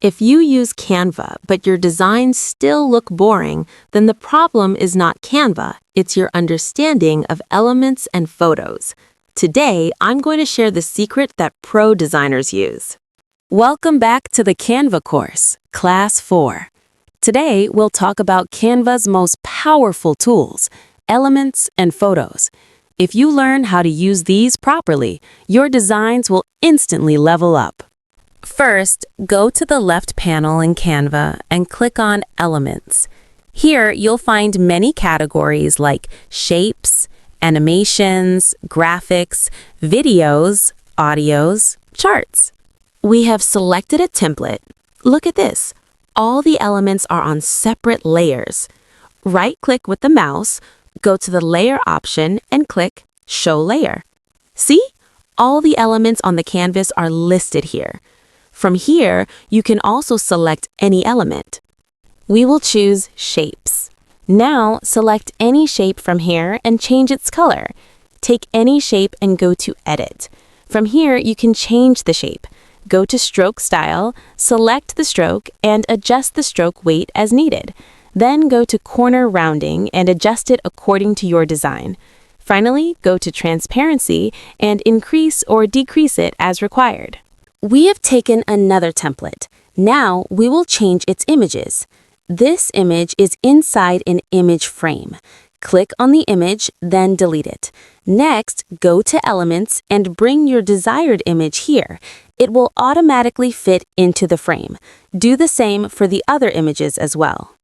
If you use Canva, but your designs still look boring, then the problem is not Canva, it's your understanding of elements and photos. Today, I'm going to share the secret that pro designers use. Welcome back to the Canva course, Class 4. Today, we'll talk about Canva's most powerful tools, elements and photos. If you learn how to use these properly, your designs will instantly level up. First, go to the left panel in Canva and click on Elements. Here, you'll find many categories like shapes, animations, graphics, videos, audios, charts. We have selected a template. Look at this. All the elements are on separate layers. Right-click with the mouse, go to the Layer option and click Show Layer. See? All the elements on the canvas are listed here. From here, you can also select any element. We will choose Shapes. Now, select any shape from here and change its color. Take any shape and go to Edit. From here, you can change the shape. Go to Stroke Style, select the stroke, and adjust the stroke weight as needed. Then go to Corner Rounding and adjust it according to your design. Finally, go to Transparency and increase or decrease it as required. We have taken another template. Now we will change its images. This image is inside an image frame. Click on the image, then delete it. Next, go to Elements and bring your desired image here. It will automatically fit into the frame. Do the same for the other images as well.